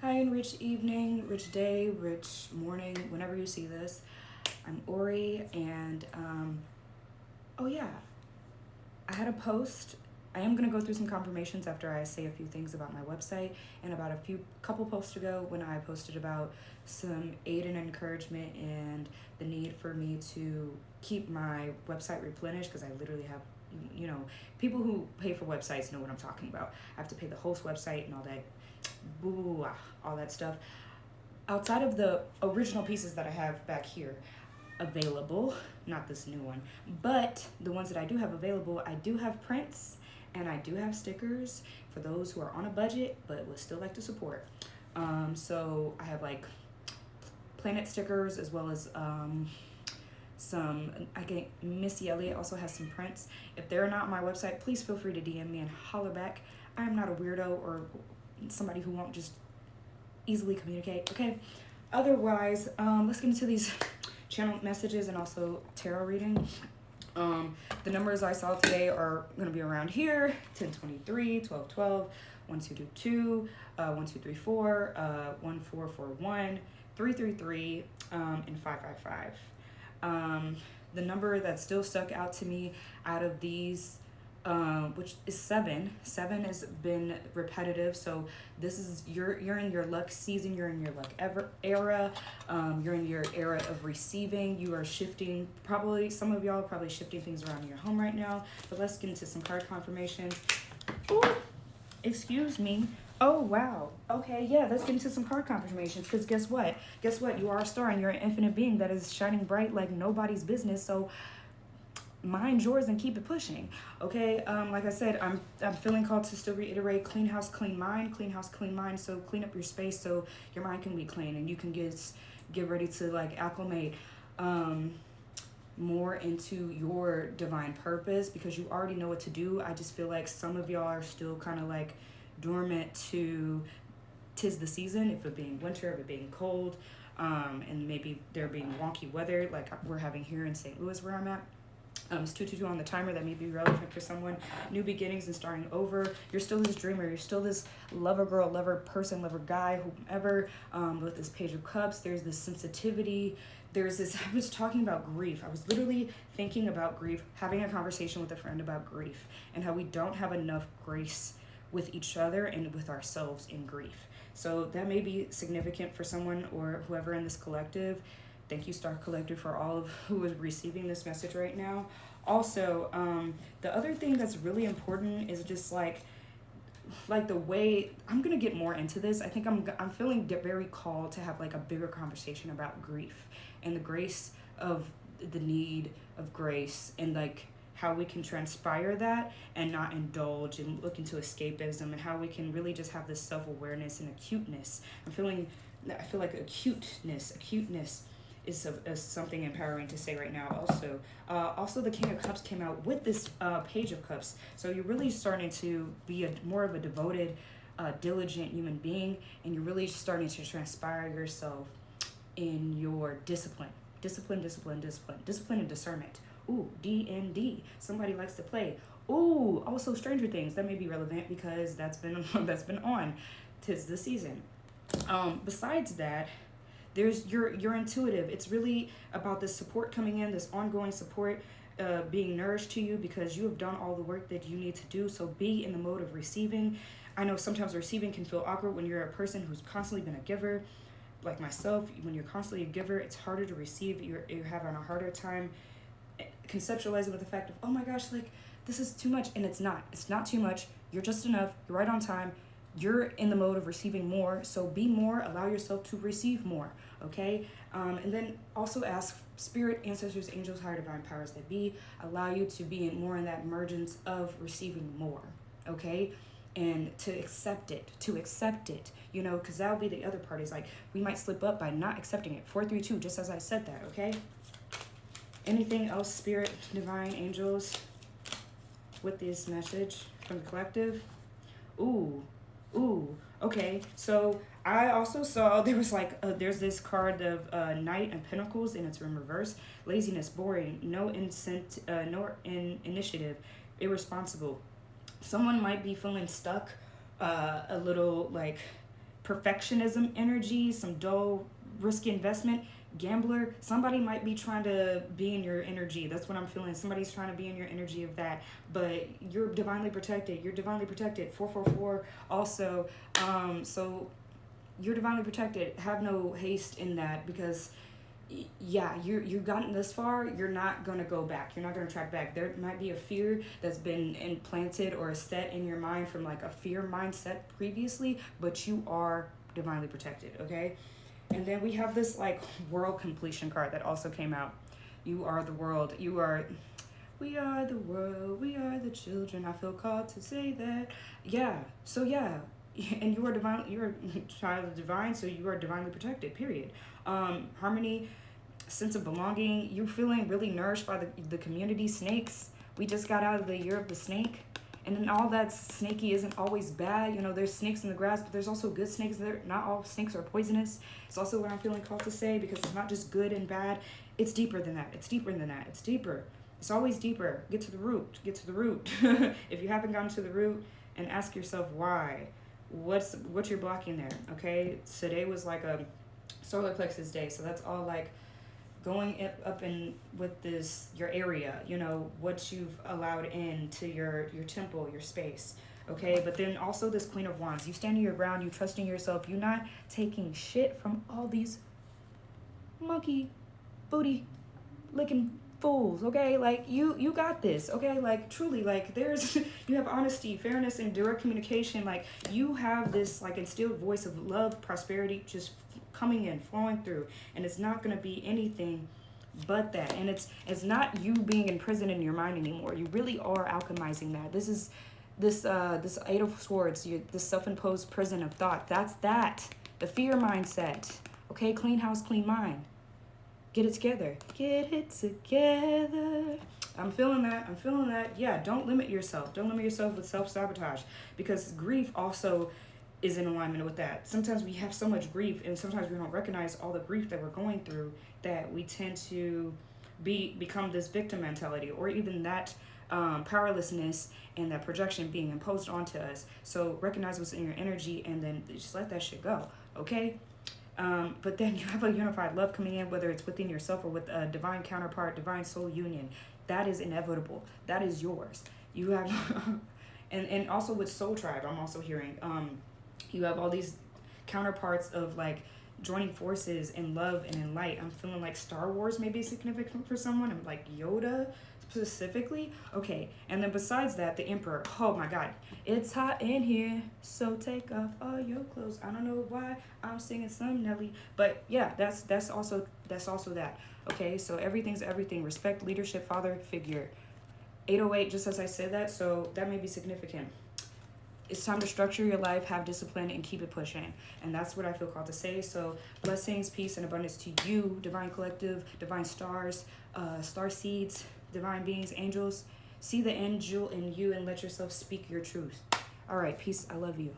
Hi, enriched evening, rich day, rich morning, whenever you see this. I'm Ori, and oh yeah, I had a post. I am gonna go through some confirmations after I say a few things about my website, and about couple posts ago when I posted about some aid and encouragement and the need for me to keep my website replenished, because I literally have, people who pay for websites know what I'm talking about. I have to pay the host website and all that, all that stuff. Outside of the original pieces that I have back here available, not this new one, but the ones that I do have available, I do have prints and I do have stickers for those who are on a budget but would still like to support. So I have like planet stickers as well as some, I get Missy Elliott also has some prints. If they're not on my website, please feel free to DM me and holler back. I am not a weirdo or somebody who won't just easily communicate, okay? Otherwise, let's get into these channel messages and also tarot reading. The numbers I saw today are going to be around here: 1023, 1212, 1222, 1234, 1441, 333, and 555. The number that still stuck out to me out of these, which is 7. 7 has been repetitive, so this is you're in your luck season, you're in your luck era, you're in your era of receiving. You are shifting, probably some of y'all are probably shifting things around in your home right now. But let's get into some card confirmations. Ooh, excuse me. Oh wow. Okay, yeah, let's get into some card confirmations, because guess what? You are a star and you're an infinite being that is shining bright like nobody's business. So mind yours and keep it pushing, okay? Like I said, I'm feeling called to still reiterate: clean house, clean mind, clean house, clean mind. So clean up your space so your mind can be clean and you can get ready to like acclimate more into your divine purpose, because you already know what to do. I just feel like some of y'all are still kind of like dormant to 'tis the season, if it being winter, if it being cold, and maybe there being wonky weather like we're having here in St. Louis where I'm at. It's 222 on the timer. That may be relevant for someone. New beginnings and starting over. You're still this dreamer. You're still this lover girl, lover person, lover guy, whomever. With this Page of Cups, there's this sensitivity. There's this, I was talking about grief. I was literally thinking about grief, having a conversation with a friend about grief and how we don't have enough grace with each other and with ourselves in grief. So that may be significant for someone or whoever in this collective. Thank you, Star Collective, for all of who is receiving this message right now. Also, the other thing that's really important is just like the way I'm gonna get more into this. I think I'm feeling very called to have like a bigger conversation about grief and the grace of the need of grace, and like how we can transpire that and not indulge and look into escapism, and how we can really just have this self-awareness and acuteness. I feel like acuteness is something empowering to say right now. Also the King of Cups came out with this Page of Cups, so you're really starting to be more of a devoted, diligent human being, and you're really starting to transpire yourself in your discipline and discernment. Ooh, D&D. Somebody likes to play. Ooh, also Stranger Things. That may be relevant because that's been on. 'Tis the season. Besides that, there's you're intuitive. It's really about this support coming in, this ongoing support being nourished to you because you have done all the work that you need to do. So be in the mode of receiving. I know sometimes receiving can feel awkward when you're a person who's constantly been a giver. Like myself, when you're constantly a giver, it's harder to receive. You're having a harder time conceptualizing with the fact of, oh my gosh, like this is too much. And it's not too much. You're just enough. You're right on time. You're in the mode of receiving more, so be more, allow yourself to receive more, okay? And then also ask spirit, ancestors, angels, higher divine powers that be, allow you to be more in that emergence of receiving more, okay? And to accept it, because that'll be the other part, is like, we might slip up by not accepting it. 432, just as I said that, okay? Anything else, spirit, divine, angels, with this message from the collective? Ooh, okay. So I also saw there was like there's this card of Knight and Pentacles, and it's in reverse. Laziness, boring, no initiative, irresponsible. Someone might be feeling stuck, a little like perfectionism energy, some dull, risky investment. Gambler, somebody might be trying to be in your energy. That's what I'm feeling. Somebody's trying to be in your energy of that. But you're divinely protected. You're divinely protected. 444 also. So you're divinely protected. Have no haste in that, because yeah, you've gotten this far. You're not going to go back. You're not going to track back. There might be a fear that's been implanted or set in your mind from like a fear mindset previously, but you are divinely protected, okay? And then we have this like world completion card that also came out. You are the world. We are the world. We are the children. I feel called to say that. Yeah. So yeah. And you are divine. You're a child of divine, so you are divinely protected, period. Harmony, sense of belonging. You're feeling really nourished by the community. Snakes, we just got out of the year of the snake, and then all that snaky isn't always bad. You know, there's snakes in the grass, but there's also good snakes there. Not all snakes are poisonous. It's also what I'm feeling called to say, because it's not just good and bad. It's deeper than that. It's deeper than that. It's deeper. It's always deeper. Get to the root. Get to the root. If you haven't gotten to the root, and ask yourself why. What's you're blocking there, okay? Today was like a solar plexus day, so that's all like going up in with this, your area, you know, what you've allowed into your temple, your space, okay? But then also this Queen of Wands, you standing your ground, you trusting yourself, you not taking shit from all these monkey booty licking fools, okay? Like you got this, okay? Like truly, like there's you have honesty, fairness, and direct communication. Like you have this like instilled voice of love, prosperity just coming in, flowing through, and it's not going to be anything but that. And it's not you being imprisoned in your mind anymore. You really are alchemizing that. This is this Eight of Swords, this self-imposed prison of thought. That's the fear mindset, okay? Clean house, clean mind. Get it together. Get it together. I'm feeling that. Yeah, don't limit yourself. Don't limit yourself with self-sabotage, because grief also is in alignment with that. Sometimes we have so much grief, and sometimes we don't recognize all the grief that we're going through, that we tend to become this victim mentality, or even that powerlessness and that projection being imposed onto us. So recognize what's in your energy, and then just let that shit go, okay? But then you have a unified love coming in, whether it's within yourself or with a divine counterpart, divine soul union. That is inevitable. That is yours. You have, and also with Soul Tribe, I'm also hearing, you have all these counterparts of like joining forces in love and in light. I'm feeling like Star Wars may be significant for someone. I'm like Yoda specifically. Okay, and then besides that, the Emperor. Oh my God, it's hot in here, so take off all your clothes. I don't know why I'm singing some Nelly, but yeah, that's also that. Okay, so everything's everything. Respect, leadership, father figure. 808, just as I said that, so that may be significant. It's time to structure your life, have discipline, and keep it pushing. And that's what I feel called to say. So blessings, peace, and abundance to you, divine collective, divine stars, star seeds, divine beings, angels. See the angel in you and let yourself speak your truth. All right, peace. I love you.